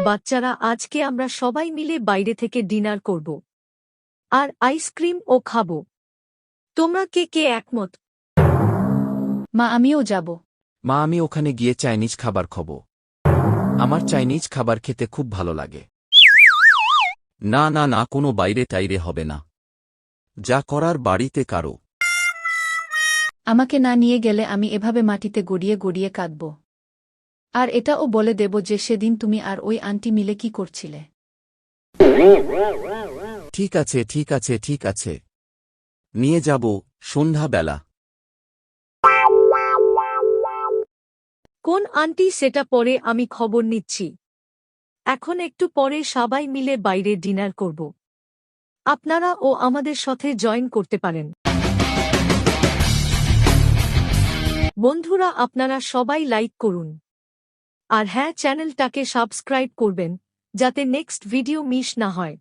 বাচ্চারা আজকে আমরা সবাই মিলে বাইরে থেকে ডিনার করব আর আইসক্রিম ও খাব। তোমরা কে কে একমত? মা, আমিও যাব। মা, আমি ওখানে গিয়ে চাইনিজ খাবার খাবো। আমার চাইনিজ খাবার খেতে খুব ভালো লাগে। না না না, কোনো বাইরে টাইরে হবে না, যা করার বাড়িতে কারো। আমাকে না নিয়ে গেলে আমি এভাবে মাটিতে গড়িয়ে গড়িয়ে কাঁদব। আর এটাও বলে দেব যে সেদিন তুমি আর ওই আন্টি মিলে কি করছিলে। ঠিক আছে ঠিক আছে ঠিক আছে, নিয়ে যাব সন্ধ্যাবেলা। কোন আন্টি সেটা পরে আমি খবর নিচ্ছি। এখন একটু পরে সবাই মিলে বাইরে ডিনার করব। আপনারা ও আমাদের সাথে জয়েন করতে পারেন। বন্ধুরা, আপনারা সবাই লাইক করুন। আর হ্যাঁ, চ্যানেলটাকে সাবস্ক্রাইব করবেন যাতে নেক্সট ভিডিও মিস না হয়।